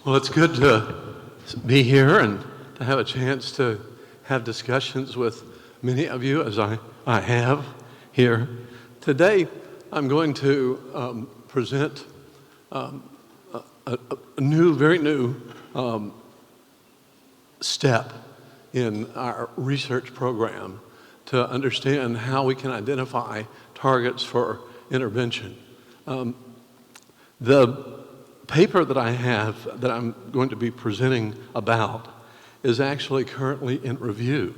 Well, it's good to be here and to have a chance to have discussions with many of you, as I have here. Today, I'm going to present a very new step in our research program to understand how we can identify targets for intervention. The paper that I have that I'm going to be presenting about is actually currently in review.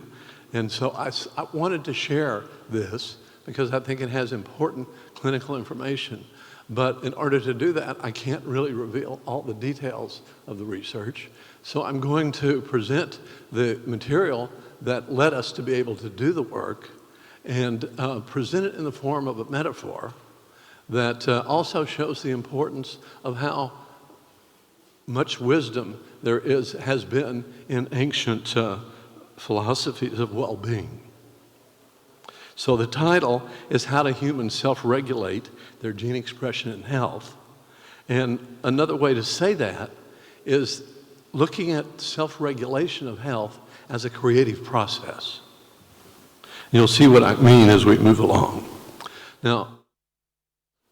And so I wanted to share this because I think it has important clinical information. But in order to do that, I can't really reveal all the details of the research. So I'm going to present the material that led us to be able to do the work and present it in the form of a metaphor that also shows the importance of how much wisdom there has been in ancient philosophies of well-being. So the title is How Do Humans Self-Regulate Their Gene Expression in Health? And another way to say that is looking at self-regulation of health as a creative process. You'll see what I mean as we move along. Now,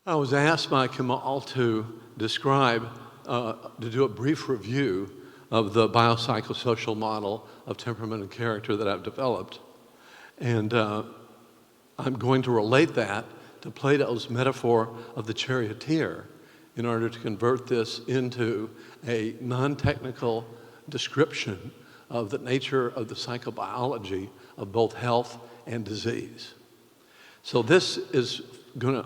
I was asked by Kamal to describe, to do a brief review of the biopsychosocial model of temperament and character that I've developed. And I'm going to relate that to Plato's metaphor of the charioteer in order to convert this into a non-technical description of the nature of the psychobiology of both health and disease. So this is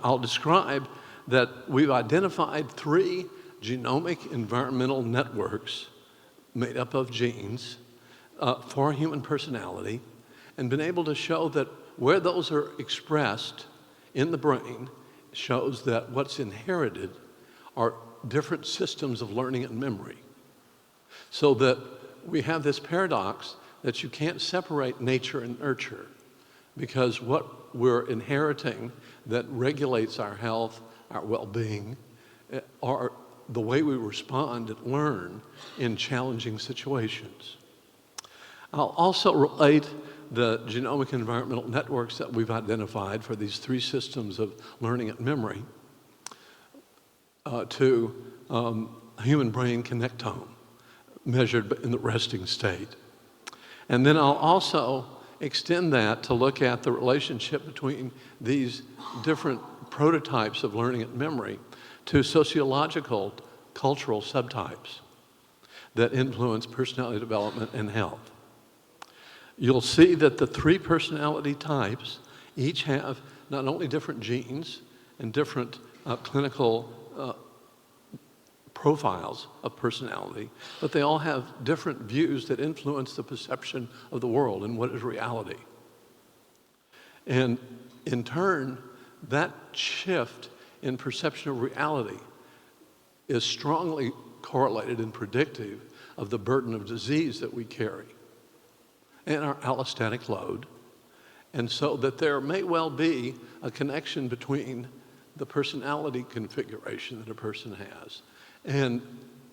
I'll describe that we've identified 3 genomic environmental networks made up of genes for human personality and been able to show that where those are expressed in the brain shows that what's inherited are different systems of learning and memory. So that we have this paradox that you can't separate nature and nurture because what we're inheriting that regulates our health, our well-being, are the way we respond and learn in challenging situations. I'll also relate the genomic environmental networks that we've identified for these 3 systems of learning and memory to human brain connectome measured in the resting state. And then I'll also extend that to look at the relationship between these different prototypes of learning and memory to sociological, cultural subtypes that influence personality development and health. You'll see that the 3 personality types each have not only different genes and different clinical profiles of personality, but they all have different views that influence the perception of the world and what is reality. And in turn, that shift in perception of reality is strongly correlated and predictive of the burden of disease that we carry and our allostatic load. And so that there may well be a connection between the personality configuration that a person has and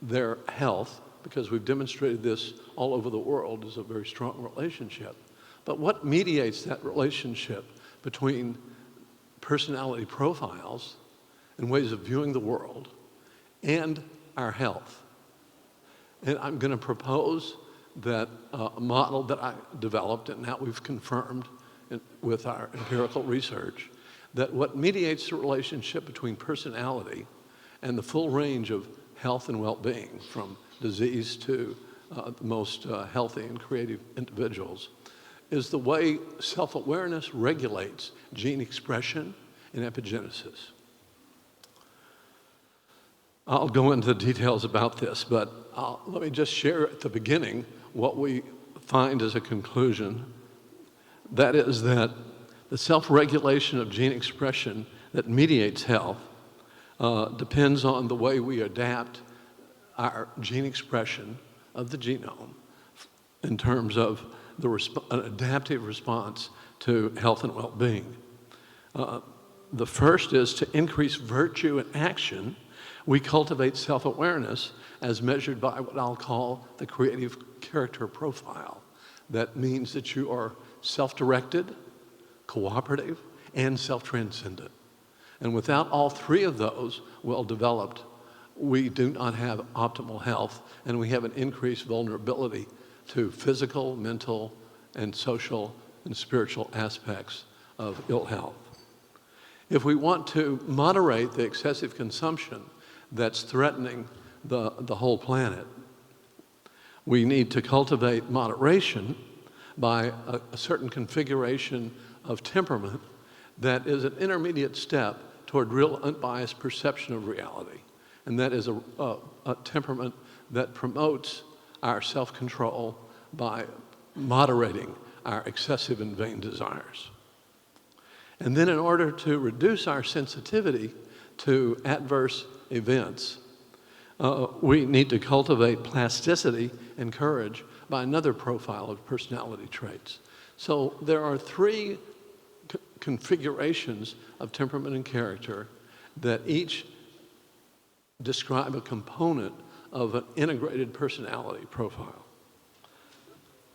their health, because we've demonstrated this all over the world as a very strong relationship. But what mediates that relationship between personality profiles and ways of viewing the world and our health? And I'm going to propose that a model that I developed and now we've confirmed with our empirical research, that what mediates the relationship between personality and the full range of health and well-being, from disease to the most healthy and creative individuals, is the way self-awareness regulates gene expression and epigenesis. I'll go into details about this, but let me just share at the beginning what we find as a conclusion. That is that the self-regulation of gene expression that mediates health depends on the way we adapt our gene expression of the genome in terms of an adaptive response to health and well-being. The first is to increase virtue and action We cultivate self-awareness as measured by what I'll call the creative character profile. That means that you are self-directed, cooperative, and self-transcendent. And without all three of those well developed, we do not have optimal health, and we have an increased vulnerability to physical, mental, and social and spiritual aspects of ill health. If we want to moderate the excessive consumption that's threatening the whole planet, we need to cultivate moderation by a certain configuration of temperament that is an intermediate step toward real unbiased perception of reality. And that is a temperament that promotes our self-control by moderating our excessive and vain desires. And then in order to reduce our sensitivity to adverse events, we need to cultivate plasticity and courage by another profile of personality traits. So there are three configurations of temperament and character that each describe a component of an integrated personality profile.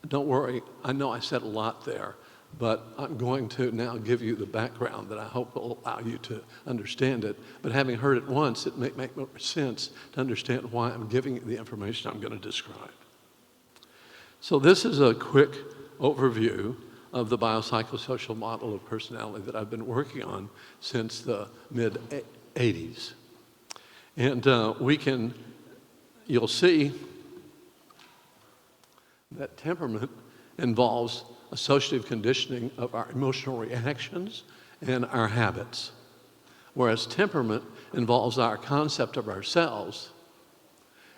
Don't worry, I know I said a lot there, but I'm going to now give you the background that I hope will allow you to understand it. But having heard it once, it may make more sense to understand why I'm giving you the information I'm going to describe. So this is a quick overview of the biopsychosocial model of personality that I've been working on since the mid-80s. And you'll see that temperament involves associative conditioning of our emotional reactions and our habits, whereas temperament involves our concept of ourselves.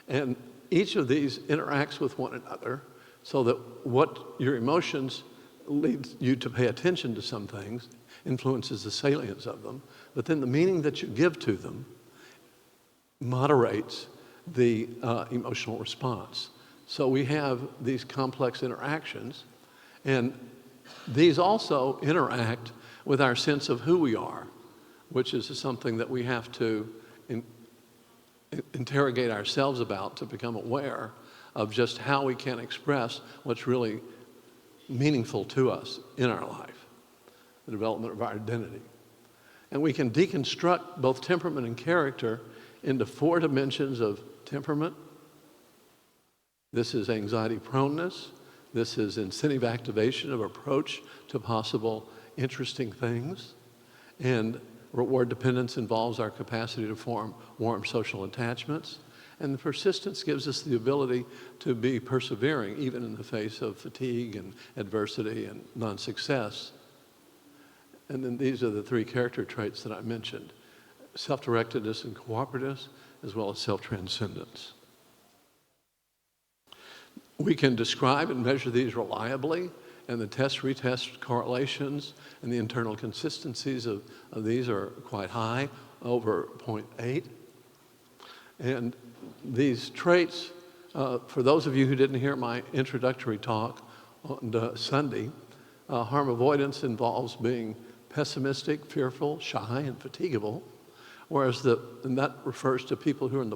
And each of these interacts with one another so that what your emotions leads you to pay attention to some things, influences the salience of them, but then the meaning that you give to them moderates the emotional response. So we have these complex interactions, and these also interact with our sense of who we are, which is something that we have to interrogate ourselves about to become aware of just how we can express what's really meaningful to us in our life, the development of our identity. And we can deconstruct both temperament and character into 4 dimensions of temperament. This is anxiety proneness. This is incentive activation of approach to possible interesting things. And reward dependence involves our capacity to form warm social attachments. And the persistence gives us the ability to be persevering even in the face of fatigue and adversity and non-success. And then these are the 3 character traits that I mentioned: self-directedness and cooperativeness, as well as self-transcendence. We can describe and measure these reliably, and the test-retest correlations and the internal consistencies of these are quite high, over 0.8. And these traits, for those of you who didn't hear my introductory talk on Sunday, harm avoidance involves being pessimistic, fearful, shy, and fatigable, whereas and that refers to people who are in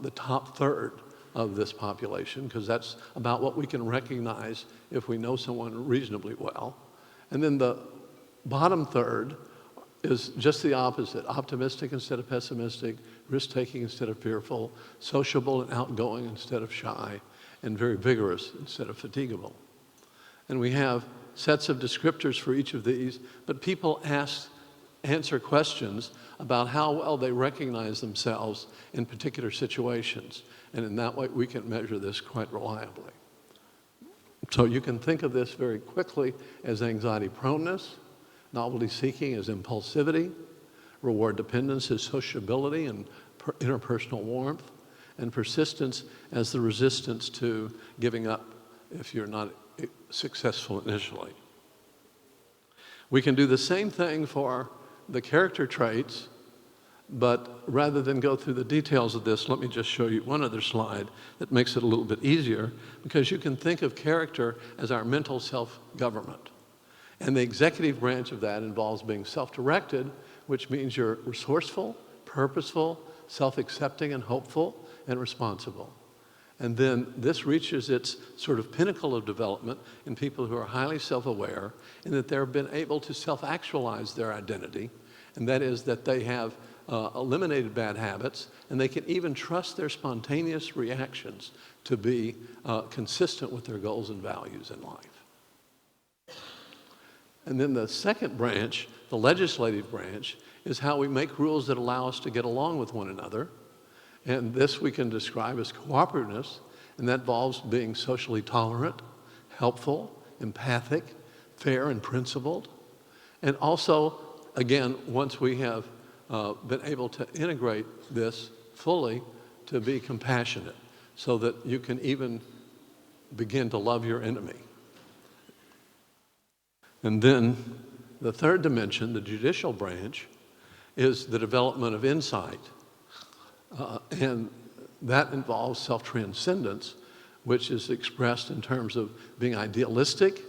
the top third of this population, because that's about what we can recognize if we know someone reasonably well. And then the bottom third is just the opposite: optimistic instead of pessimistic, risk-taking instead of fearful, sociable and outgoing instead of shy, and very vigorous instead of fatigable. And we have sets of descriptors for each of these, but people answer questions about how well they recognize themselves in particular situations. And in that way, we can measure this quite reliably. So you can think of this very quickly as anxiety proneness, novelty seeking as impulsivity, reward dependence as sociability and interpersonal warmth, and persistence as the resistance to giving up if you're not successful initially. We can do the same thing for the character traits, but rather than go through the details of this, let me just show you one other slide that makes it a little bit easier, because you can think of character as our mental self-government. And the executive branch of that involves being self-directed, which means you're resourceful, purposeful, self-accepting and hopeful and responsible. And then this reaches its sort of pinnacle of development in people who are highly self-aware and that they've been able to self-actualize their identity, and that is that they have eliminated bad habits, and they can even trust their spontaneous reactions to be consistent with their goals and values in life. And then the second branch, the legislative branch, is how we make rules that allow us to get along with one another. And this we can describe as cooperativeness, and that involves being socially tolerant, helpful, empathic, fair and principled. And also, again, once we have been able to integrate this fully, to be compassionate, so that you can even begin to love your enemy. And then the third dimension, the judicial branch, is the development of insight. And that involves self-transcendence, which is expressed in terms of being idealistic,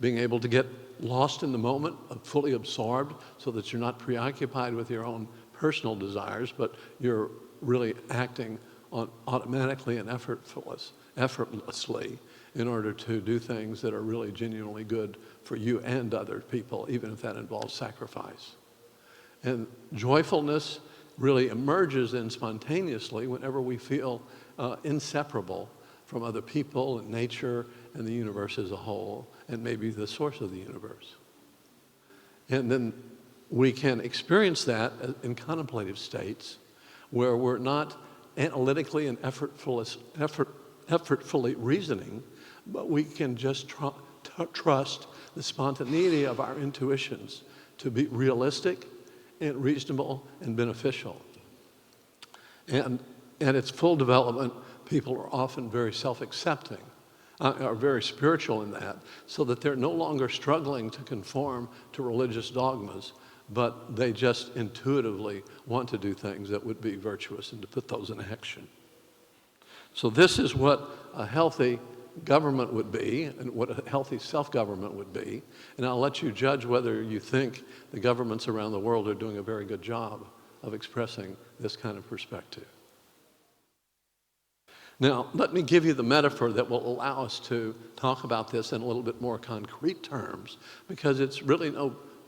being able to get lost in the moment, fully absorbed, so that you're not preoccupied with your own personal desires, but you're really acting automatically and effortlessly in order to do things that are really genuinely good for you and other people, even if that involves sacrifice. And joyfulness really emerges then spontaneously whenever we feel inseparable from other people and nature and the universe as a whole, and maybe the source of the universe. And then we can experience that in contemplative states where we're not analytically and effortfully reasoning, but we can just trust the spontaneity of our intuitions to be realistic and reasonable and beneficial. And at its full development, people are often very self-accepting, are very spiritual in that, so that they're no longer struggling to conform to religious dogmas, but they just intuitively want to do things that would be virtuous and to put those in action. So this is what a healthy government would be and what a healthy self-government would be. And I'll let you judge whether you think the governments around the world are doing a very good job of expressing this kind of perspective. Now, let me give you the metaphor that will allow us to talk about this in a little bit more concrete terms, because it's really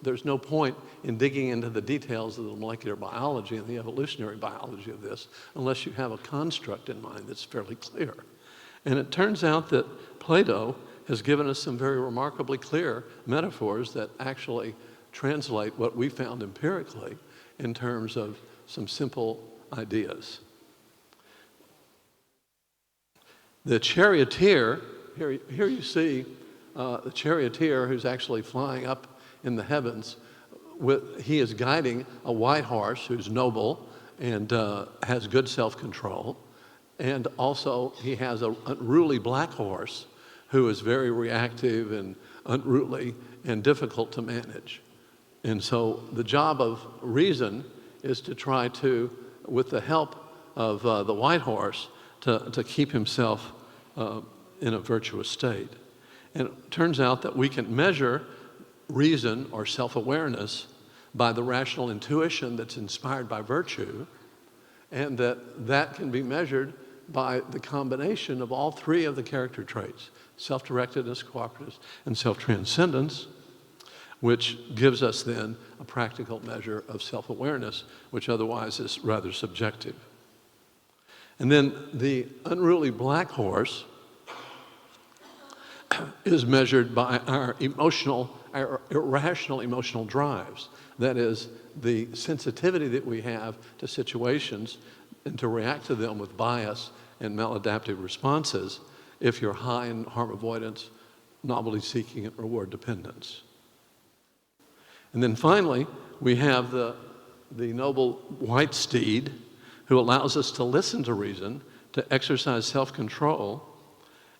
there's no point in digging into the details of the molecular biology and the evolutionary biology of this unless you have a construct in mind that's fairly clear. And it turns out that Plato has given us some very remarkably clear metaphors that actually translate what we found empirically in terms of some simple ideas. The charioteer, here you see the charioteer who's actually flying up in the heavens. He is guiding a white horse who's noble and has good self-control. And also he has an unruly black horse who is very reactive and unruly and difficult to manage. And so the job of reason is to try to, with the help of the white horse, to keep himself in a virtuous state. And it turns out that we can measure reason or self-awareness by the rational intuition that's inspired by virtue, and that can be measured by the combination of all three of the character traits: self-directedness, cooperativeness, and self-transcendence, which gives us then a practical measure of self-awareness, which otherwise is rather subjective. And then the unruly black horse is measured by our irrational emotional drives. That is, the sensitivity that we have to situations and to react to them with bias and maladaptive responses if you're high in harm avoidance, novelty seeking, and reward dependence. And then finally, we have the noble white steed, who allows us to listen to reason, to exercise self-control,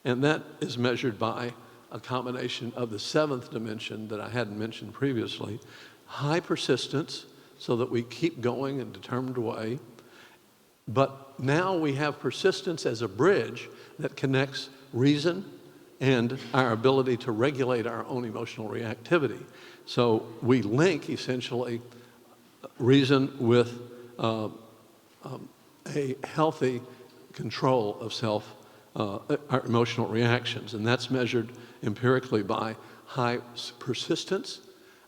and that is measured by a combination of the seventh dimension that I hadn't mentioned previously: high persistence, so that we keep going in a determined way, but now we have persistence as a bridge that connects reason and our ability to regulate our own emotional reactivity. So we link, essentially, reason with a healthy control of our emotional reactions. And that's measured empirically by high persistence,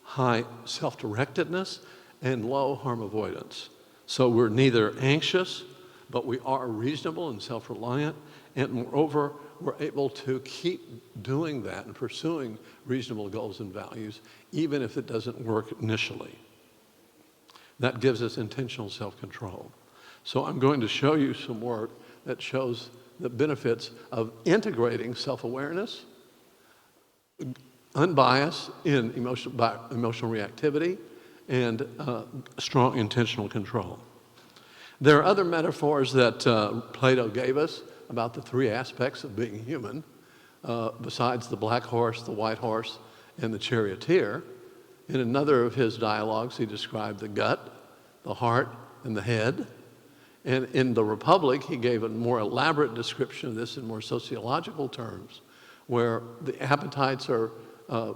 high self-directedness, and low harm avoidance. So we're neither anxious, but we are reasonable and self-reliant, and moreover, we're able to keep doing that and pursuing reasonable goals and values, even if it doesn't work initially. That gives us intentional self-control. So I'm going to show you some work that shows the benefits of integrating self-awareness, unbiased in emotional reactivity, and strong intentional control. There are other metaphors that Plato gave us about the three aspects of being human, besides the black horse, the white horse, and the charioteer. In another of his dialogues, he described the gut, the heart, and the head. And in the Republic, he gave a more elaborate description of this in more sociological terms, where the appetites are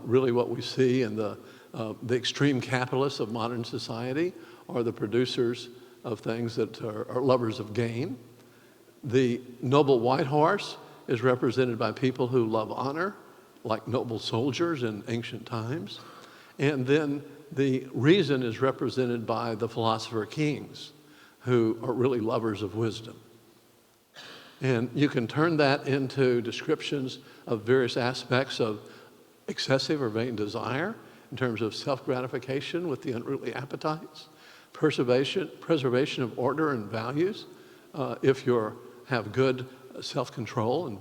really what we see, and the extreme capitalists of modern society are the producers of things that are lovers of gain. The noble white horse is represented by people who love honor, like noble soldiers in ancient times. And then the reason is represented by the philosopher kings, who are really lovers of wisdom. And you can turn that into descriptions of various aspects of excessive or vain desire, in terms of self-gratification with the unruly appetites, preservation of order and values, if you have good self-control and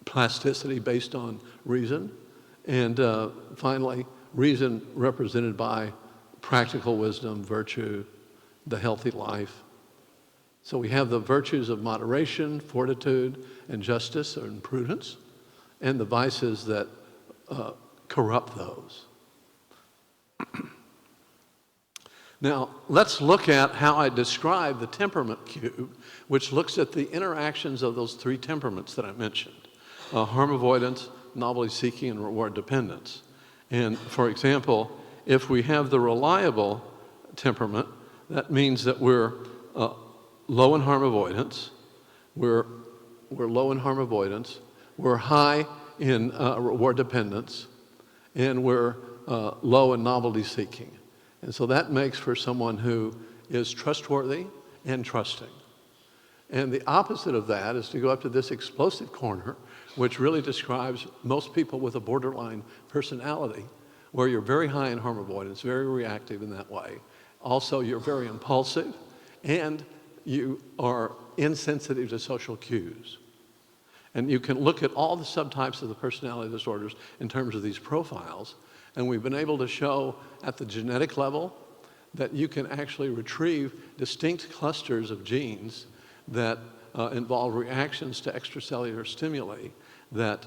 plasticity based on reason, and finally, reason represented by practical wisdom, virtue, the healthy life. So we have the virtues of moderation, fortitude, and justice and prudence, and the vices that corrupt those. Now, let's look at how I describe the temperament cube, which looks at the interactions of those three temperaments that I mentioned: harm avoidance, novelty seeking, and reward dependence. And for example, if we have the reliable temperament, that means that we're low in harm avoidance, we're low in harm avoidance, we're high in reward dependence, and we're low in novelty seeking. And so that makes for someone who is trustworthy and trusting. And the opposite of that is to go up to this explosive corner, which really describes most people with a borderline personality, where you're very high in harm avoidance, very reactive in that way. Also, you're very impulsive, and you are insensitive to social cues. And you can look at all the subtypes of the personality disorders in terms of these profiles, and we've been able to show at the genetic level that you can actually retrieve distinct clusters of genes that involve reactions to extracellular stimuli that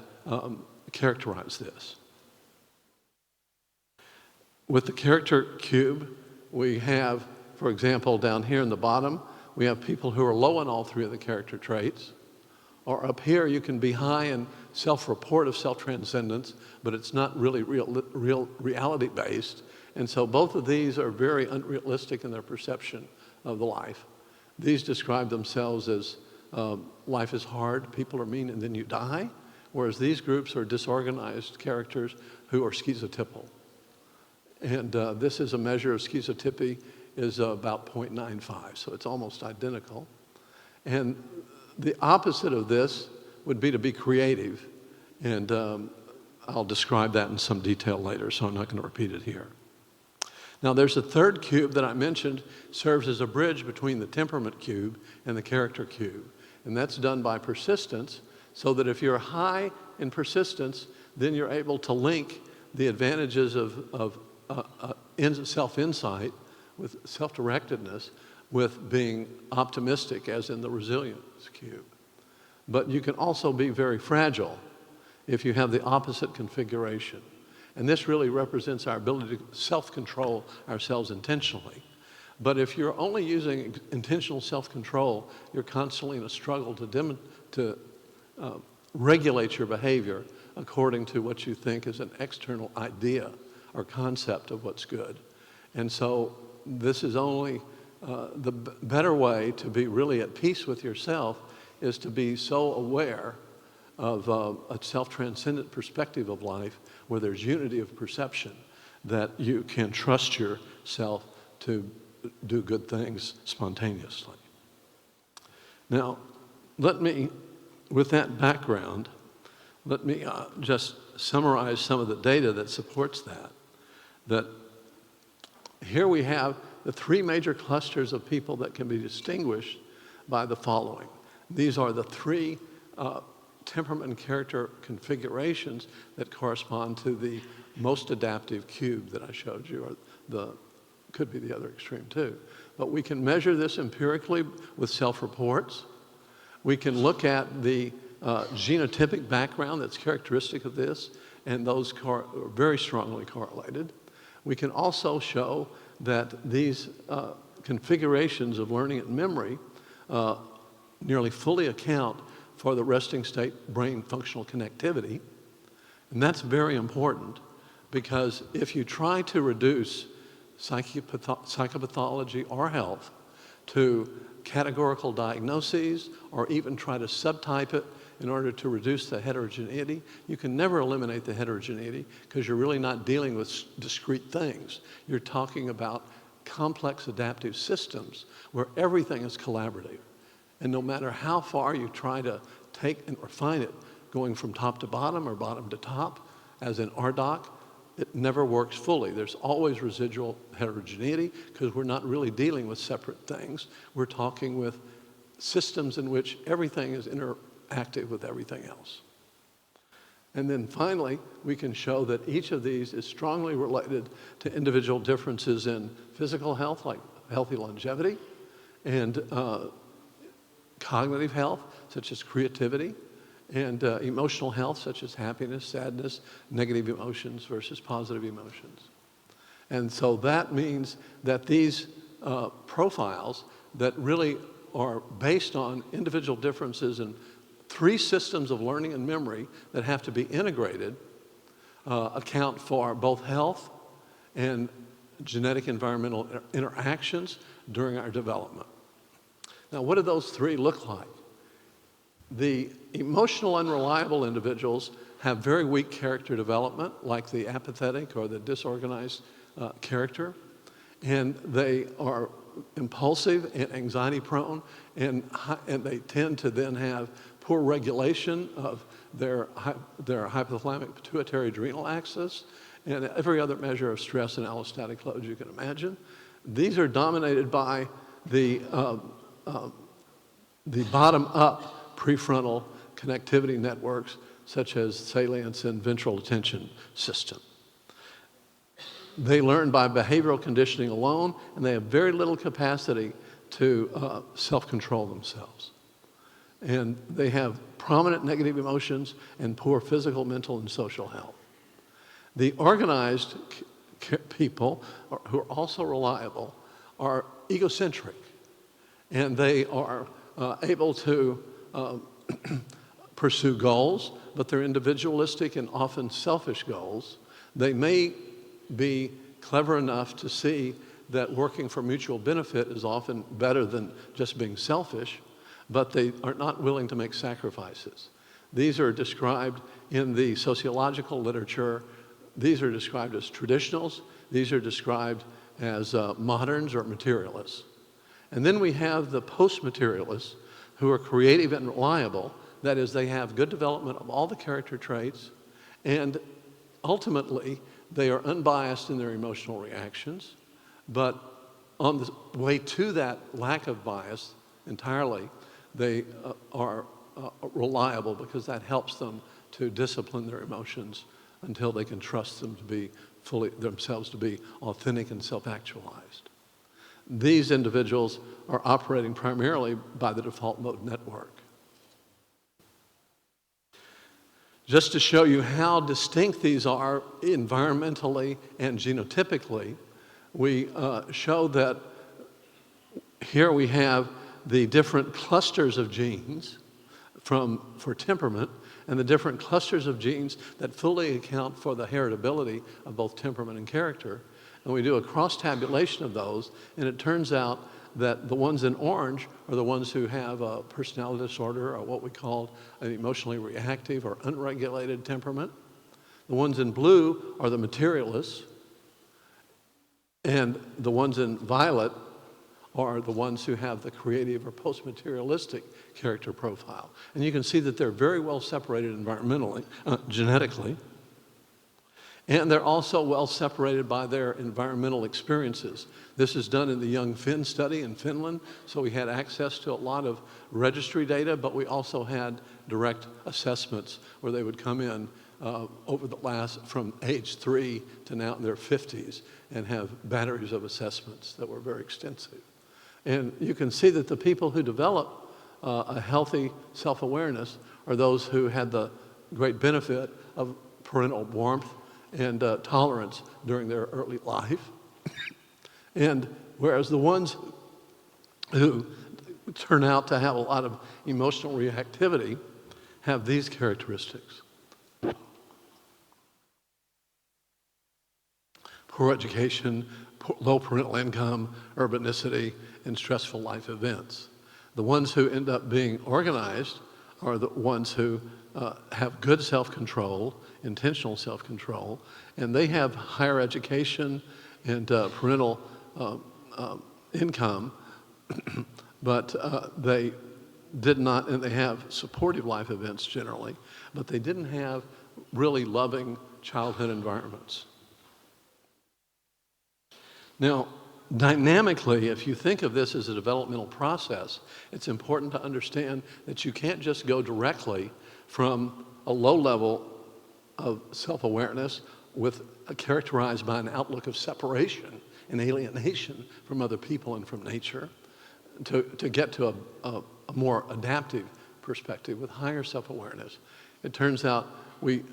characterize this. With the character cube, we have, for example, down here in the bottom, we have people who are low in all three of the character traits. Or up here, you can be high in self-report of self-transcendence, but it's not really reality-based. And so both of these are very unrealistic in their perception of the life. These describe themselves as life is hard, people are mean, and then you die, whereas these groups are disorganized characters who are schizotypal. And this is a measure of schizotypy is about 0.95, so it's almost identical. And the opposite of this would be to be creative, and I'll describe that in some detail later, so I'm not going to repeat it here. Now, there's a third cube that I mentioned, serves as a bridge between the temperament cube and the character cube, and that's done by persistence, so that if you're high in persistence, then you're able to link the advantages of self-insight with self-directedness with being optimistic, as in the resilience cube. But you can also be very fragile if you have the opposite configuration. And this really represents our ability to self-control ourselves intentionally. But if you're only using intentional self-control, you're constantly in a struggle to regulate your behavior according to what you think is an external idea or concept of what's good. And so this is only better way to be really at peace with yourself is to be so aware of a self-transcendent perspective of life where there's unity of perception that you can trust yourself to do good things spontaneously. Now, with that background, let me just summarize some of the data that supports that here we have the three major clusters of people that can be distinguished by the following. These are the three temperament and character configurations that correspond to the most adaptive cube that I showed you, or could be the other extreme too. But we can measure this empirically with self-reports. We can look at the genotypic background that's characteristic of this, and those are very strongly correlated. We can also show that these configurations of learning and memory nearly fully account for the resting state brain functional connectivity. And that's very important because if you try to reduce psychopathology or health to categorical diagnoses or even try to subtype it in order to reduce the heterogeneity, you can never eliminate the heterogeneity because you're really not dealing with discrete things. You're talking about complex adaptive systems where everything is collaborative. And no matter how far you try to take and refine it, going from top to bottom or bottom to top, as in RDoC, it never works fully. There's always residual heterogeneity because we're not really dealing with separate things. We're talking with systems in which everything is interactive with everything else. And then finally, we can show that each of these is strongly related to individual differences in physical health, like healthy longevity, and cognitive health, such as creativity, and emotional health, such as happiness, sadness, negative emotions versus positive emotions. And so that means that these profiles that really are based on individual differences in three systems of learning and memory that have to be integrated account for both health and genetic environmental interactions during our development. Now, what do those three look like? The emotional unreliable individuals have very weak character development, like the apathetic or the disorganized character, and they are impulsive and anxiety prone, and they tend to then have poor regulation of their hypothalamic pituitary adrenal axis and every other measure of stress and allostatic load you can imagine. These are dominated by the bottom-up prefrontal connectivity networks such as salience and ventral attention system. They learn by behavioral conditioning alone, and they have very little capacity to self-control themselves. And they have prominent negative emotions and poor physical, mental, and social health. The organized people who are also reliable are egocentric, and they are able to pursue goals, but they're individualistic and often selfish goals. They may be clever enough to see that working for mutual benefit is often better than just being selfish, but they are not willing to make sacrifices. These are described in the sociological literature. These are described as traditionals. These are described as moderns or materialists. And then we have the post-materialists who are creative and reliable. That is, they have good development of all the character traits, and ultimately, they are unbiased in their emotional reactions. But on the way to that lack of bias entirely, they are reliable because that helps them to discipline their emotions until they can trust them to be themselves to be authentic and self-actualized. These individuals are operating primarily by the default mode network. Just to show you how distinct these are environmentally and genotypically, we show that here we have the different clusters of genes for temperament and the different clusters of genes that fully account for the heritability of both temperament and character. And we do a cross-tabulation of those, and it turns out that the ones in orange are the ones who have a personality disorder, or what we call an emotionally reactive or unregulated temperament. The ones in blue are the materialists, and the ones in violet are the ones who have the creative or post-materialistic character profile. And you can see that they're very well separated environmentally, genetically, and they're also well separated by their environmental experiences. This is done in the Young Finn study in Finland, so we had access to a lot of registry data, but we also had direct assessments where they would come in over the last, from age 3 to now in their 50s, and have batteries of assessments that were very extensive. And you can see that the people who develop a healthy self-awareness are those who had the great benefit of parental warmth and tolerance during their early life. And whereas the ones who turn out to have a lot of emotional reactivity have these characteristics. Poor education, low parental income, urbanicity, and stressful life events. The ones who end up being organized are the ones who have good self-control, intentional self-control, and they have higher education and parental income, but they did not, and they have supportive life events generally, but they didn't have really loving childhood environments. Now, dynamically, if you think of this as a developmental process, it's important to understand that you can't just go directly from a low level of self-awareness characterized by an outlook of separation and alienation from other people and from nature to get to a more adaptive perspective with higher self-awareness. It turns out we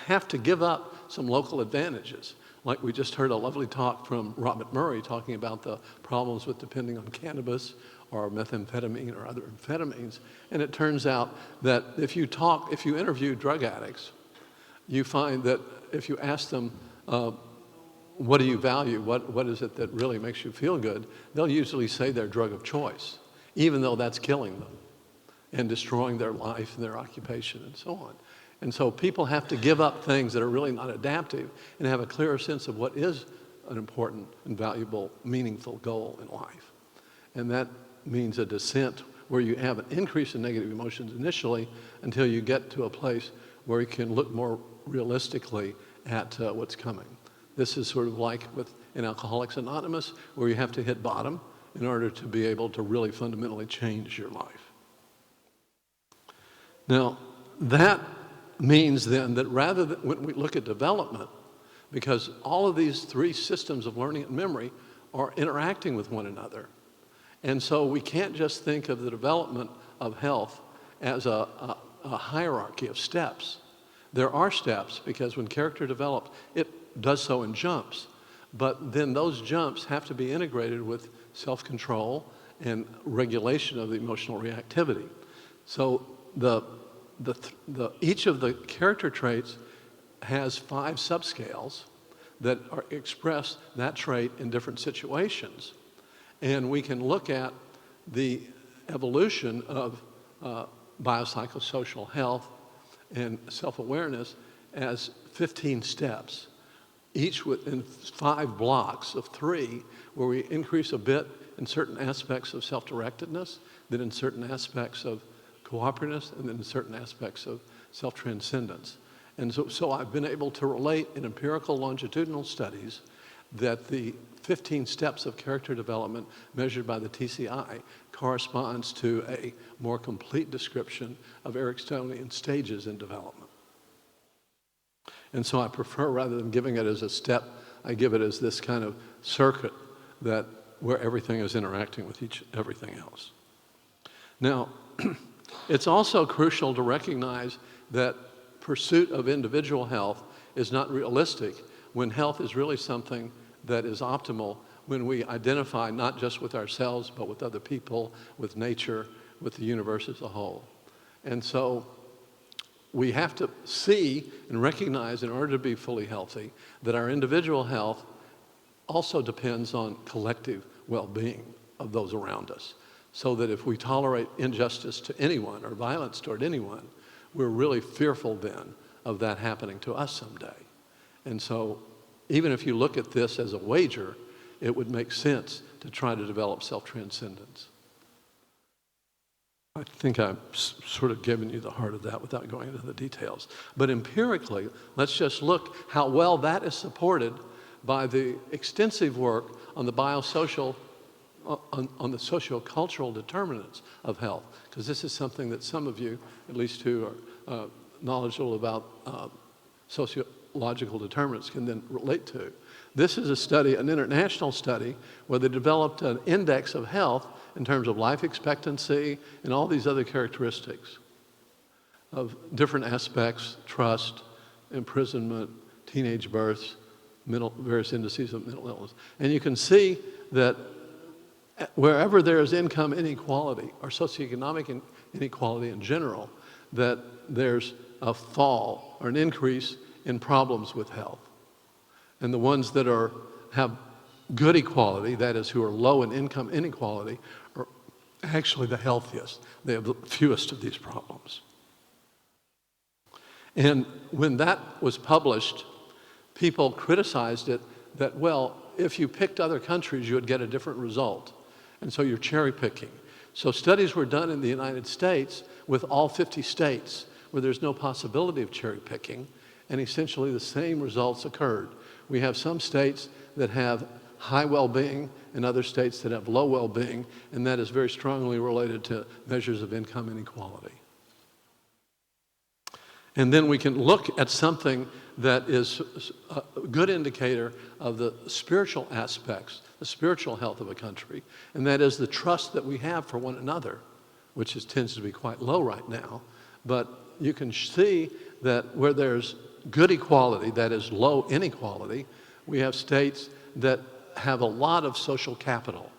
have to give up some local advantages. Like we just heard a lovely talk from Robert Murray talking about the problems with depending on cannabis or methamphetamine or other amphetamines. And it turns out that if you interview drug addicts, you find that if you ask them, what do you value? What is it that really makes you feel good? They'll usually say their drug of choice, even though that's killing them and destroying their life and their occupation and so on. And so people have to give up things that are really not adaptive and have a clearer sense of what is an important and valuable, meaningful goal in life. And that means a descent where you have an increase in negative emotions initially until you get to a place where you can look more realistically at what's coming. This is sort of like in Alcoholics Anonymous, where you have to hit bottom in order to be able to really fundamentally change your life. Now, that means then that rather than when we look at development, because all of these three systems of learning and memory are interacting with one another. And so we can't just think of the development of health as a hierarchy of steps. There are steps because when character develops, it does so in jumps. But then those jumps have to be integrated with self-control and regulation of the emotional reactivity. So each of the character traits has 5 subscales that express that trait in different situations. And we can look at the evolution of biopsychosocial health and self-awareness as 15 steps, each within 5 blocks of 3, where we increase a bit in certain aspects of self-directedness, then in certain aspects of cooperativeness, and then in certain aspects of self-transcendence. And so I've been able to relate in empirical longitudinal studies that the 15 steps of character development measured by the TCI corresponds to a more complete description of Ericksonian stages in development. And so I prefer, rather than giving it as a step, I give it as this kind of circuit where everything is interacting with everything else. Now, it's also crucial to recognize that pursuit of individual health is not realistic when health is really something that is optimal when we identify not just with ourselves, but with other people, with nature, with the universe as a whole. And so we have to see and recognize, in order to be fully healthy, that our individual health also depends on collective well-being. of those around us. So that if we tolerate injustice to anyone or violence toward anyone, we're really fearful then of that happening to us someday. And so even if you look at this as a wager, it would make sense to try to develop self-transcendence. I think I've sort of given you the heart of that without going into the details. But empirically, let's just look how well that is supported by the extensive work on the biosocial, on the sociocultural determinants of health, because this is something that some of you, at least who are knowledgeable about sociological determinants, can then relate to. This is a study, an international study, where they developed an index of health in terms of life expectancy and all these other characteristics of different aspects: trust, imprisonment, teenage births, various indices of mental illness. And you can see that wherever there is income inequality or socioeconomic inequality in general, that there's a fall or an increase in problems with health. And the ones that have good equality, that is, who are low in income inequality, are actually the healthiest. They have the fewest of these problems. And when that was published, people criticized it that, well, if you picked other countries, you would get a different result. And so you're cherry picking. So studies were done in the United States with all 50 states where there's no possibility of cherry picking, and essentially the same results occurred. We have some states that have high well-being and other states that have low well-being, and that is very strongly related to measures of income inequality. And then we can look at something that is a good indicator of the spiritual aspects, the spiritual health of a country, and that is the trust that we have for one another, which tends to be quite low right now. But you can see that where there's good equality, that is low inequality, we have states that have a lot of social capital,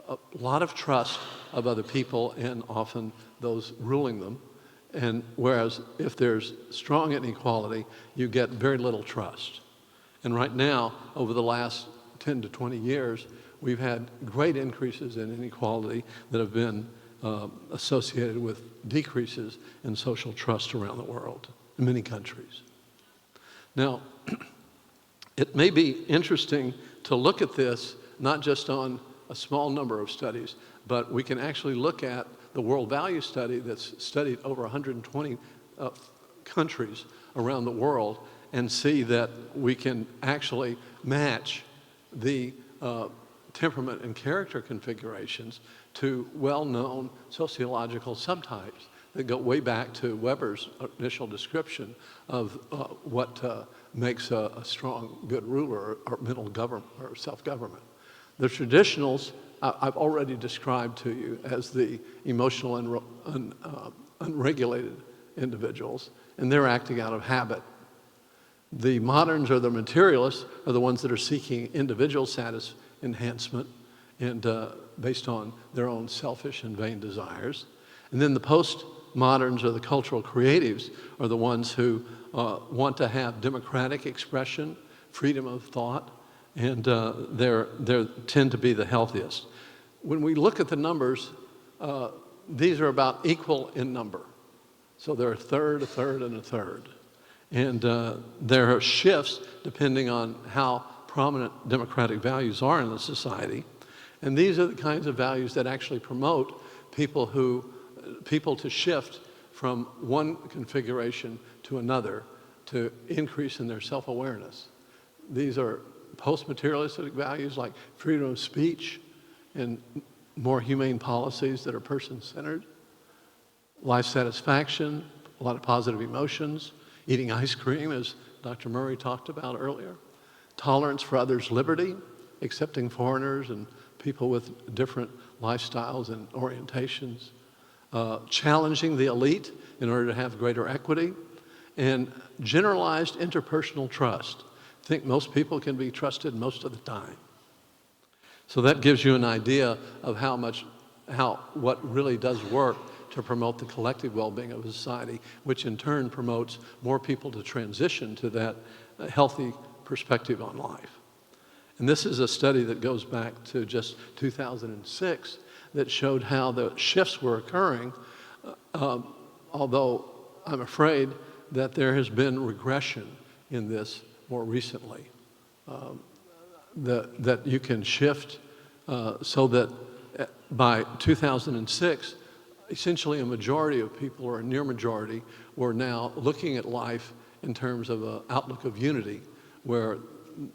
a lot of trust of other people and often those ruling them. And whereas if there's strong inequality, you get very little trust. And right now, over the last 10 to 20 years, we've had great increases in inequality that have been associated with decreases in social trust around the world, in many countries. Now, it may be interesting to look at this not just on a small number of studies, but we can actually look at the World Value Study that's studied over 120 countries around the world and see that we can actually match the temperament and character configurations to well-known sociological subtypes that go way back to Weber's initial description of what makes a strong, good ruler or mental government or self-government. The traditionals I've already described to you as the emotional and unregulated individuals, and they're acting out of habit. The moderns or the materialists are the ones that are seeking individual status enhancement and based on their own selfish and vain desires. And then the postmoderns or the cultural creatives are the ones who want to have democratic expression, freedom of thought, and they tend to be the healthiest. When we look at the numbers, these are about equal in number. So they're a third, and a third. And there are shifts depending on how prominent democratic values are in the society. And these are the kinds of values that actually promote people to shift from one configuration to another to increase in their self-awareness. These are post-materialistic values like freedom of speech and more humane policies that are person-centered, life satisfaction, a lot of positive emotions, eating ice cream, as Dr. Murray talked about earlier, tolerance for others' liberty, accepting foreigners and people with different lifestyles and orientations, challenging the elite in order to have greater equity, and generalized interpersonal trust. I think most people can be trusted most of the time. So that gives you an idea of what really does work to promote the collective well-being of a society, which in turn promotes more people to transition to that healthy perspective on life. And this is a study that goes back to just 2006 that showed how the shifts were occurring, although I'm afraid that there has been regression in this more recently. That you can shift so that by 2006, essentially a majority of people, or a near majority, were now looking at life in terms of an outlook of unity, where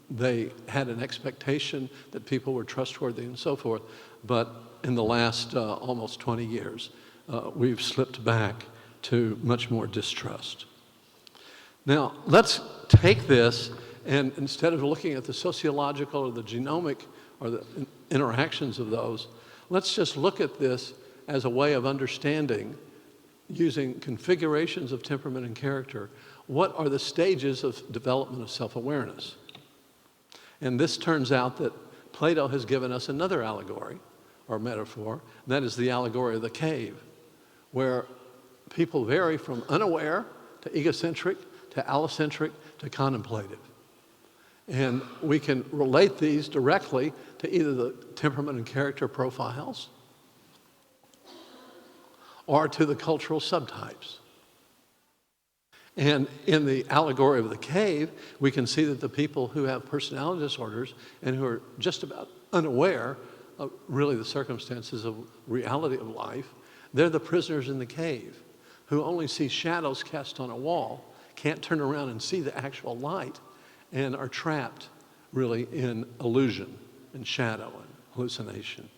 they had an expectation that people were trustworthy and so forth. But in the last almost 20 years, we've slipped back to much more distrust. Now, let's take this, and instead of looking at the sociological or the genomic or the interactions of those, let's just look at this as a way of understanding, using configurations of temperament and character, what are the stages of development of self-awareness. And this turns out that Plato has given us another allegory or metaphor, and that is the allegory of the cave, where people vary from unaware to egocentric to allocentric to contemplative. And we can relate these directly to either the temperament and character profiles or to the cultural subtypes. And in the allegory of the cave, we can see that the people who have personality disorders and who are just about unaware of really the circumstances of reality of life, they're the prisoners in the cave who only see shadows cast on a wall, can't turn around and see the actual light, and are trapped really in illusion and shadow and hallucination.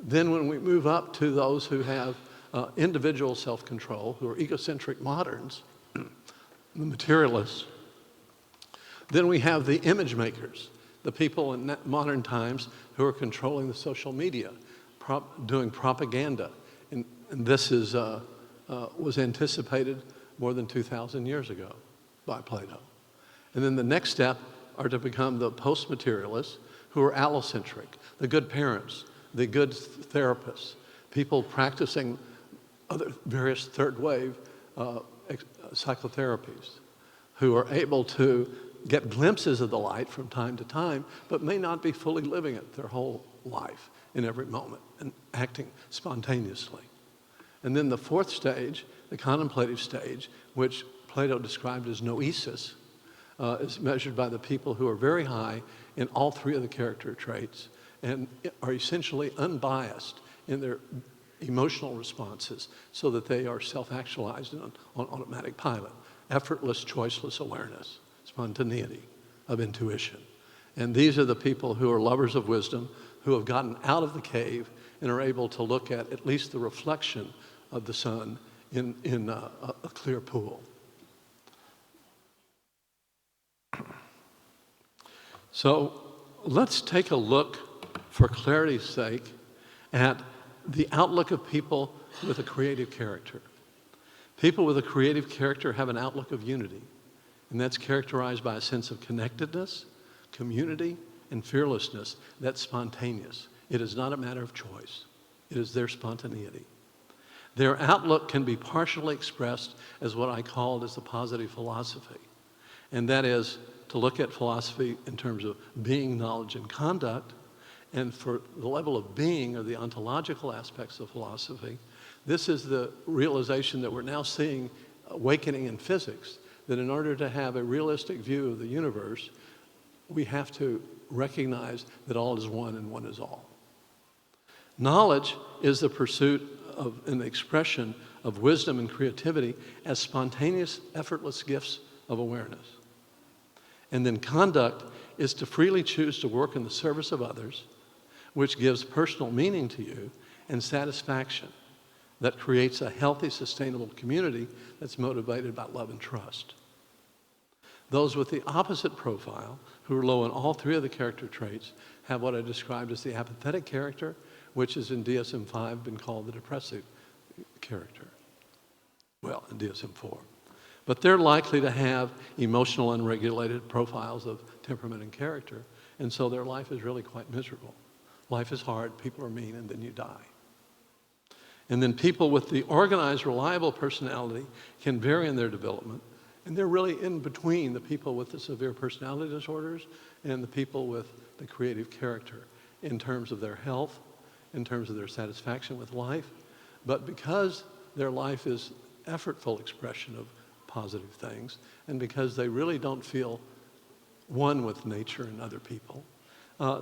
Then when we move up to those who have individual self-control, who are egocentric moderns, the materialists, then we have the image makers, the people in modern times who are controlling the social media, doing propaganda. And this is, was anticipated more than 2,000 years ago by Plato. And then the next step are to become the post-materialists who are allocentric, the good parents, the good therapists, people practicing other various third wave psychotherapies, who are able to get glimpses of the light from time to time, but may not be fully living it their whole life in every moment and acting spontaneously. And then the fourth stage, the contemplative stage, which Plato described as noesis, is measured by the people who are very high in all three of the character traits and are essentially unbiased in their emotional responses so that they are self-actualized on automatic pilot. Effortless, choiceless awareness, spontaneity of intuition. And these are the people who are lovers of wisdom, who have gotten out of the cave and are able to look at least the reflection of the sun in a clear pool. So let's take a look, for clarity's sake, at the outlook of people with a creative character. People with a creative character have an outlook of unity, and that's characterized by a sense of connectedness, community, and fearlessness that's spontaneous. It is not a matter of choice. It is their spontaneity. Their outlook can be partially expressed as what I called as the positive philosophy, and that is to look at philosophy in terms of being, knowledge, and conduct. And for the level of being, or the ontological aspects of philosophy, this is the realization that we're now seeing awakening in physics, that in order to have a realistic view of the universe, we have to recognize that all is one and one is all. Knowledge is the pursuit of and the expression of wisdom and creativity as spontaneous, effortless gifts of awareness. And then conduct is to freely choose to work in the service of others, which gives personal meaning to you and satisfaction that creates a healthy, sustainable community that's motivated by love and trust. Those with the opposite profile, who are low in all three of the character traits, have what I described as the apathetic character, which is in DSM-5 been called the depressive character. Well, in DSM-4. But they're likely to have emotional unregulated profiles of temperament and character, and so their life is really quite miserable. Life is hard, people are mean, and then you die. And then people with the organized, reliable personality can vary in their development And they're really in between the people with the severe personality disorders and the people with the creative character in terms of their health, in terms of their satisfaction with life. But because their life is effortful expression of positive things, and because they really don't feel one with nature and other people,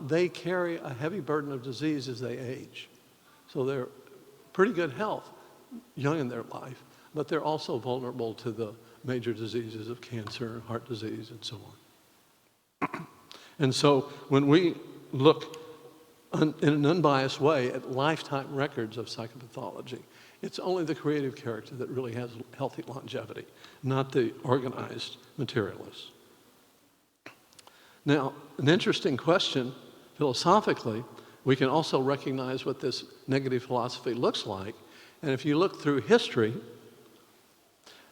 they carry a heavy burden of disease as they age. So they're pretty good health young in their life, but they're also vulnerable to the major diseases of cancer, heart disease, and so on. And so when we look in an unbiased way at lifetime records of psychopathology, it's only the creative character that really has healthy longevity, not the organized materialists. Now, an interesting question, philosophically, we can also recognize what this negative philosophy looks like. And if you look through history,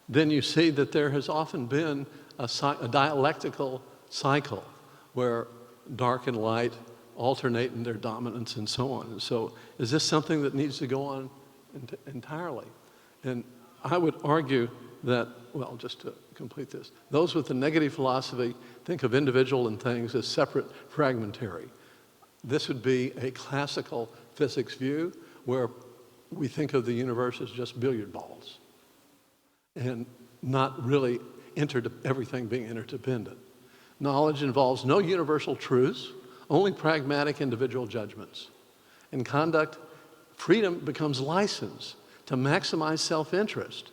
then you see that there has often been a dialectical cycle where dark and light alternate in their dominance and so on. And so is this something that needs to go on entirely? And I would argue that, well, just to complete this, those with the negative philosophy think of individual and things as separate, fragmentary. This would be a classical physics view where we think of the universe as just billiard balls and not really everything being interdependent. Knowledge involves no universal truths, only pragmatic individual judgments. In conduct, freedom becomes license to maximize self-interest.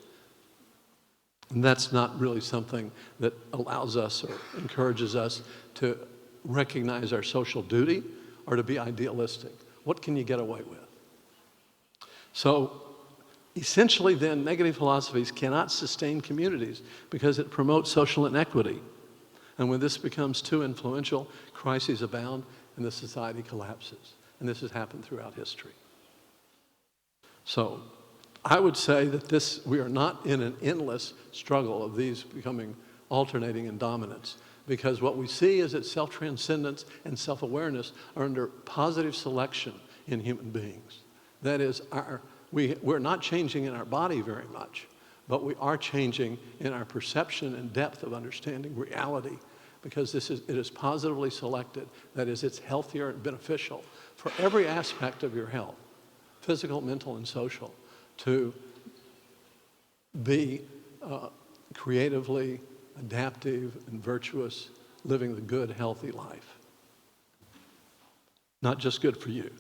And that's not really something that allows us or encourages us to recognize our social duty or to be idealistic. What can you get away with? So essentially then, negative philosophies cannot sustain communities because it promotes social inequity. And when this becomes too influential, crises abound and the society collapses. And this has happened throughout history. So I would say that we are not in an endless struggle of these becoming alternating in dominance, because what we see is that self-transcendence and self-awareness are under positive selection in human beings. That is, we're not changing in our body very much, but we are changing in our perception and depth of understanding reality, because it is positively selected. That is, it's healthier and beneficial for every aspect of your health, physical, mental, and social, to be creatively adaptive and virtuous, living the good, healthy life. Not just good for you.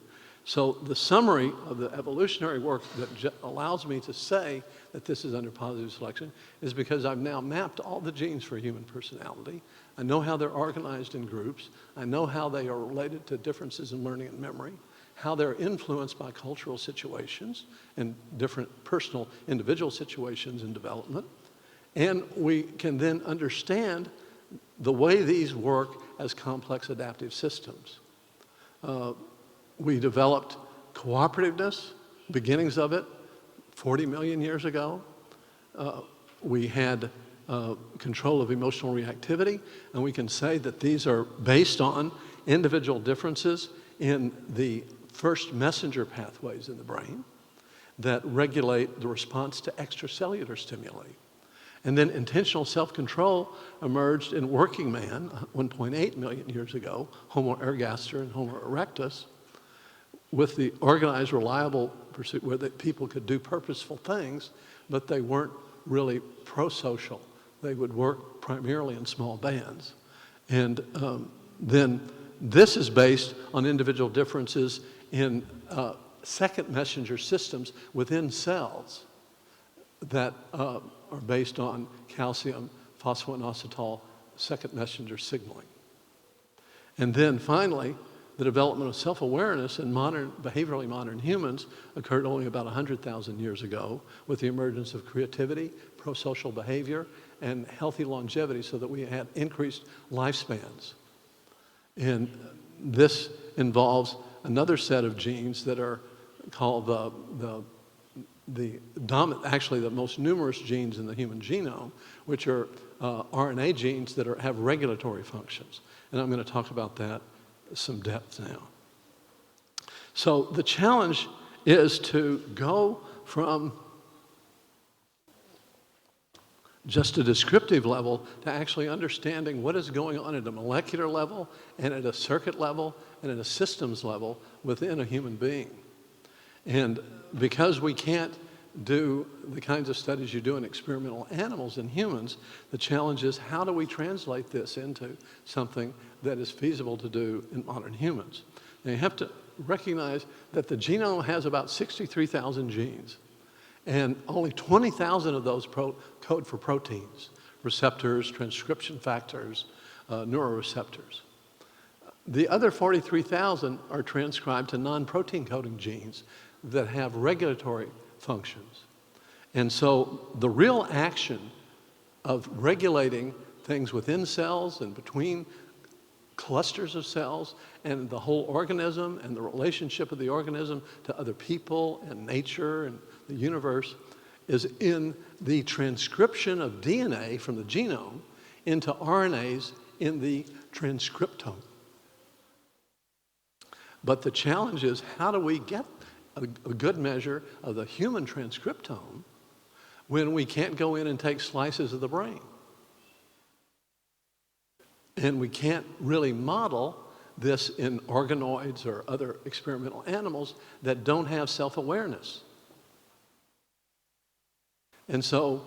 So the summary of the evolutionary work that allows me to say that this is under positive selection is because I've now mapped all the genes for human personality. I know how they're organized in groups. I know how they are related to differences in learning and memory, how they're influenced by cultural situations and different personal individual situations in development. And we can then understand the way these work as complex adaptive systems. We developed cooperativeness, beginnings of it, 40 million years ago. We had control of emotional reactivity, and we can say that these are based on individual differences in the first messenger pathways in the brain that regulate the response to extracellular stimuli. And then intentional self-control emerged in working man 1.8 million years ago, Homo ergaster and Homo erectus, with the organized, reliable pursuit where people could do purposeful things, but they weren't really pro-social. They would work primarily in small bands. And then this is based on individual differences in second messenger systems within cells that are based on calcium phosphoinositol second messenger signaling. And then finally, the development of self-awareness in behaviorally modern humans occurred only about 100,000 years ago with the emergence of creativity, pro-social behavior, and healthy longevity, so that we had increased lifespans. And this involves another set of genes that are called actually the most numerous genes in the human genome, which are RNA genes that have regulatory functions. And I'm going to talk about that some depth now. So the challenge is to go from just a descriptive level to actually understanding what is going on at a molecular level and at a circuit level and at a systems level within a human being. And because we can't do the kinds of studies you do in experimental animals and humans, the challenge is how do we translate this into something that is feasible to do in modern humans? Now you have to recognize that the genome has about 63,000 genes. And only 20,000 of those code for proteins, receptors, transcription factors, neuroreceptors. The other 43,000 are transcribed to non-protein coding genes that have regulatory functions. And so the real action of regulating things within cells and between clusters of cells and the whole organism and the relationship of the organism to other people and nature and the universe is in the transcription of DNA from the genome into RNAs in the transcriptome. But the challenge is how do we get a good measure of the human transcriptome when we can't go in and take slices of the brain? And we can't really model this in organoids or other experimental animals that don't have self-awareness. And so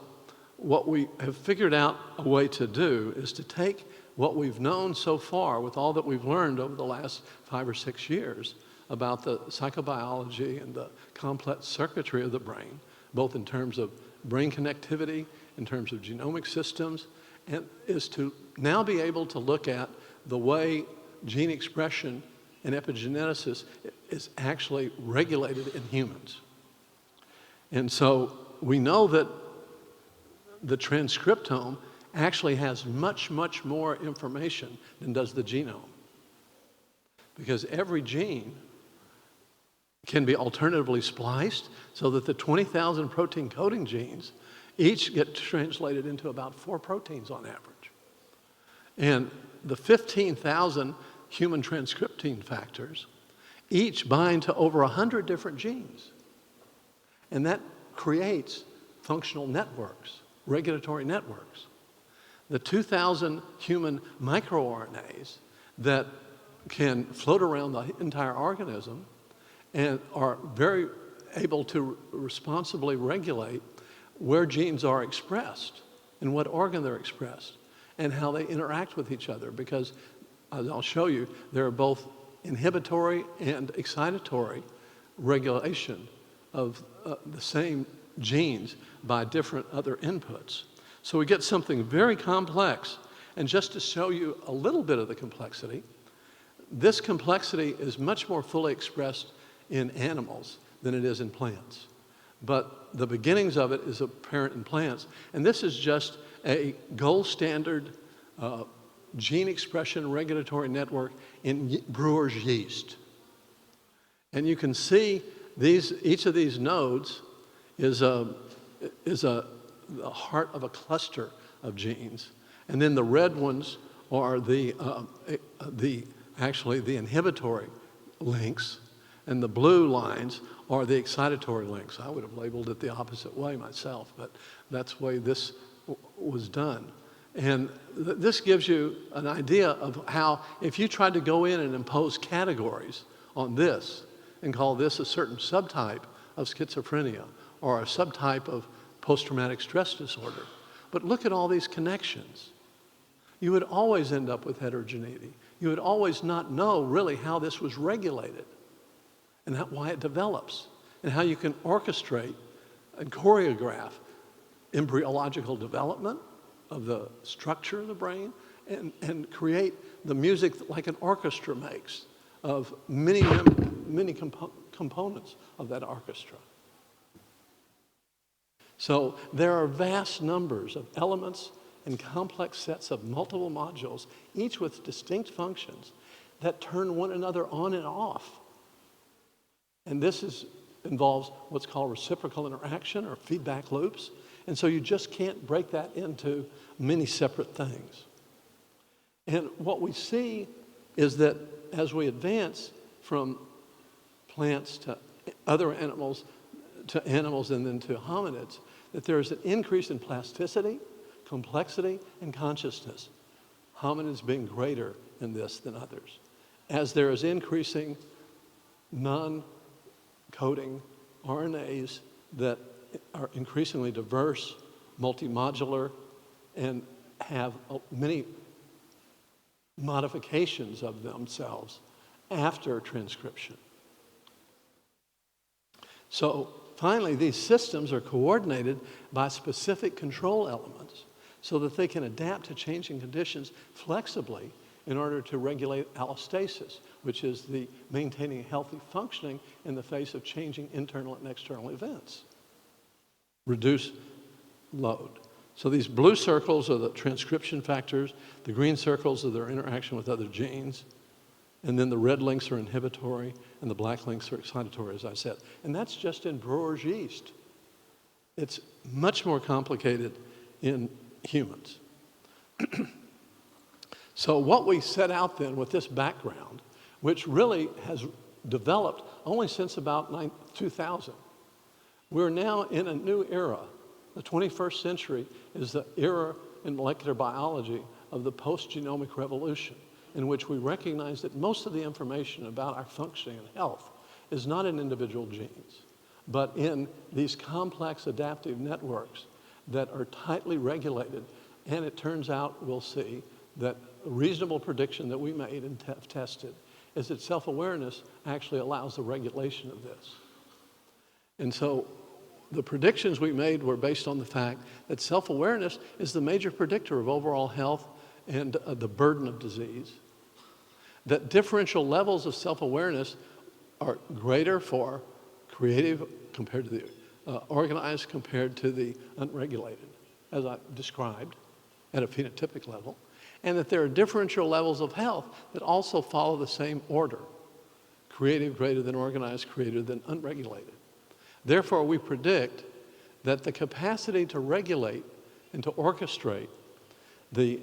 what we have figured out a way to do is to take what we've known so far with all that we've learned over the last 5 or 6 years about the psychobiology and the complex circuitry of the brain, both in terms of brain connectivity, in terms of genomic systems, and is to now be able to look at the way gene expression and epigenesis is actually regulated in humans. And so we know that the transcriptome actually has much, much more information than does the genome. Because every gene can be alternatively spliced so that the 20,000 protein coding genes each get translated into about 4 proteins on average. And the 15,000 human transcriptine factors each bind to over 100 different genes. And that creates functional networks, regulatory networks. The 2,000 human microRNAs that can float around the entire organism and are very able to responsibly regulate where genes are expressed and what organ they're expressed and how they interact with each other, because as I'll show you, there are both inhibitory and excitatory regulation of the same genes by different other inputs. So we get something very complex. And just to show you a little bit of the complexity, this complexity is much more fully expressed in animals than it is in plants. But the beginnings of it is apparent in plants. And this is just a gold standard gene expression regulatory network in brewer's yeast. And you can see each of these nodes is the heart of a cluster of genes. And then the red ones are actually the inhibitory links, and the blue lines are the excitatory links. I would have labeled it the opposite way myself, but that's the way this was done. And this gives you an idea of how, if you tried to go in and impose categories on this and call this a certain subtype of schizophrenia or a subtype of post-traumatic stress disorder, but look at all these connections, you would always end up with heterogeneity. You would always not know really how this was regulated and why it develops and how you can orchestrate and choreograph embryological development of the structure of the brain and create the music like an orchestra makes of many components of that orchestra. So there are vast numbers of elements and complex sets of multiple modules, each with distinct functions that turn one another on and off. And this involves what's called reciprocal interaction or feedback loops. And so you just can't break that into many separate things. And what we see is that as we advance from plants to other animals and then to hominids, that there's an increase in plasticity, complexity and consciousness. Hominids being greater in this than others. As there is increasing non-coding RNAs that are increasingly diverse, multimodular, and have many modifications of themselves after transcription. So finally, these systems are coordinated by specific control elements so that they can adapt to changing conditions flexibly in order to regulate allostasis, which is the maintaining healthy functioning in the face of changing internal and external events. Reduce load. So these blue circles are the transcription factors, the green circles are their interaction with other genes, and then the red links are inhibitory, and the black links are excitatory, as I said. And that's just in brewer's yeast. It's much more complicated in humans. So what we set out then with this background, which really has developed only since about 2000, we're now in a new era. The 21st century is the era in molecular biology of the post-genomic revolution, in which we recognize that most of the information about our functioning and health is not in individual genes, but in these complex adaptive networks that are tightly regulated. And it turns out, we'll see, that a reasonable prediction that we made and tested is that self-awareness actually allows the regulation of this. And so the predictions we made were based on the fact that self-awareness is the major predictor of overall health and the burden of disease. That differential levels of self-awareness are greater for creative compared to the organized compared to the unregulated, as I described, at a phenotypic level, and that there are differential levels of health that also follow the same order, creative greater than organized, greater than unregulated. Therefore, we predict that the capacity to regulate and to orchestrate the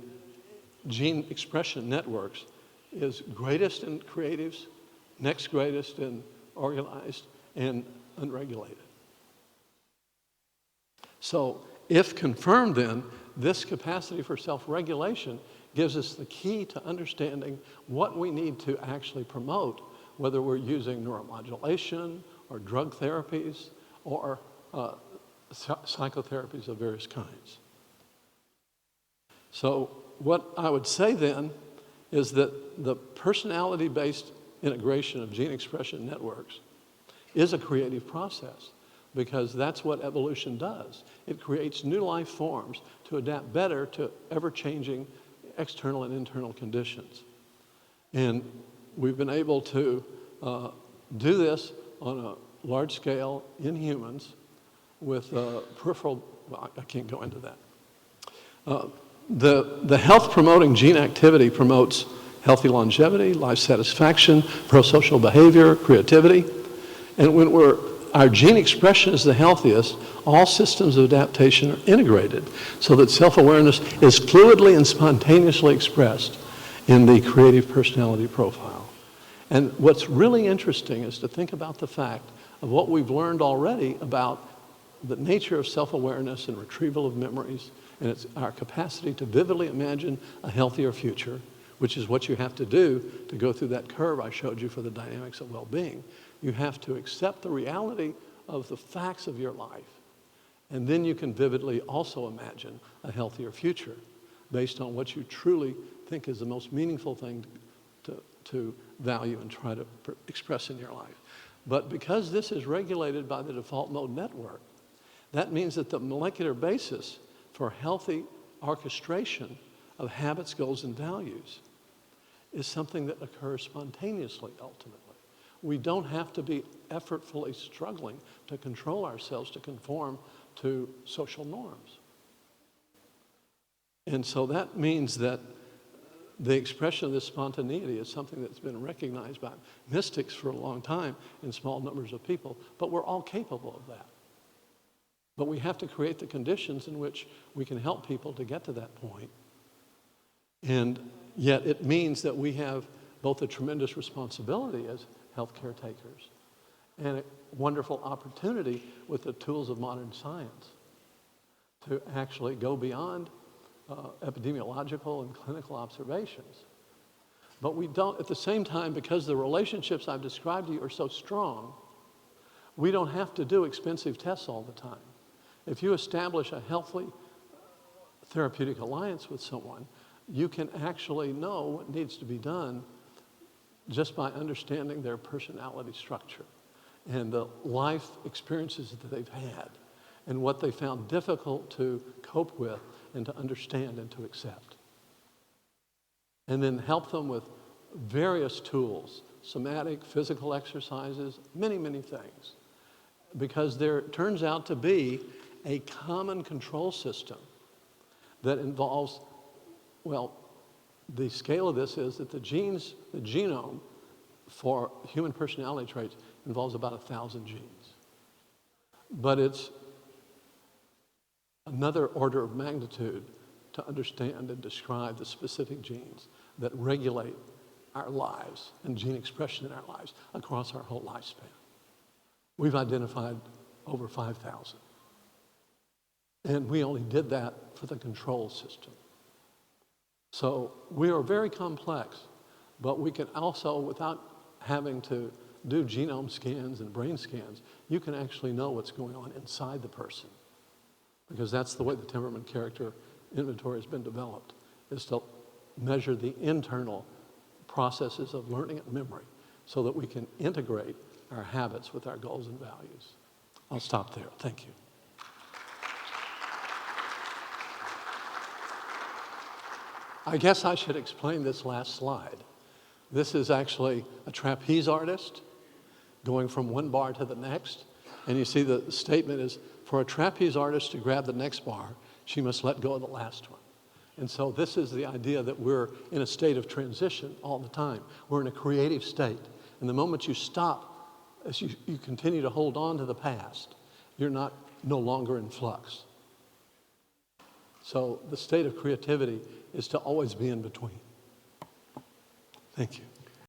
gene expression networks is greatest in creatives, next greatest in organized, and unregulated. So if confirmed then, this capacity for self-regulation gives us the key to understanding what we need to actually promote, whether we're using neuromodulation or drug therapies or psychotherapies of various kinds. So what I would say then is that the personality-based integration of gene expression networks is a creative process, because that's what evolution does. It creates new life forms to adapt better to ever-changing external and internal conditions. And we've been able to do this on a large scale in humans with peripheral, well, I can't go into that. The health-promoting gene activity promotes healthy longevity, life satisfaction, pro-social behavior, creativity. And when our gene expression is the healthiest, all systems of adaptation are integrated so that self-awareness is fluidly and spontaneously expressed in the creative personality profile. And what's really interesting is to think about the fact of what we've learned already about the nature of self-awareness and retrieval of memories, and it's our capacity to vividly imagine a healthier future, which is what you have to do to go through that curve I showed you for the dynamics of well-being. You have to accept the reality of the facts of your life, and then you can vividly also imagine a healthier future based on what you truly think is the most meaningful thing to value and try to express in your life. But because this is regulated by the default mode network, that means that the molecular basis for healthy orchestration of habits, goals, and values is something that occurs spontaneously, ultimately. We don't have to be effortfully struggling to control ourselves to conform to social norms. And so that means that the expression of this spontaneity is something that's been recognized by mystics for a long time in small numbers of people, but we're all capable of that. But we have to create the conditions in which we can help people to get to that point. And yet it means that we have both a tremendous responsibility as health caretakers and a wonderful opportunity with the tools of modern science to actually go beyond epidemiological and clinical observations. But we don't, at the same time, because the relationships I've described to you are so strong, we don't have to do expensive tests all the time. If you establish a healthy therapeutic alliance with someone, you can actually know what needs to be done just by understanding their personality structure and the life experiences that they've had and what they found difficult to cope with and to understand and to accept. And then help them with various tools, somatic, physical exercises, many, many things. Because there turns out to be a common control system that involves, well, the scale of this is that the genome for human personality traits involves about 1,000 genes. But it's another order of magnitude to understand and describe the specific genes that regulate our lives and gene expression in our lives across our whole lifespan. We've identified over 5,000. And we only did that for the control system. So we are very complex, but we can also, without having to do genome scans and brain scans, you can actually know what's going on inside the person. Because that's the way the temperament character inventory has been developed, is to measure the internal processes of learning and memory so that we can integrate our habits with our goals and values. I'll stop there. Thank you. I guess I should explain this last slide. This is actually a trapeze artist going from one bar to the next. And you see the statement is, for a trapeze artist to grab the next bar, she must let go of the last one. And so this is the idea that we're in a state of transition all the time. We're in a creative state. And the moment you stop, as you continue to hold on to the past, you're no longer in flux. So the state of creativity is to always be in between. Thank you.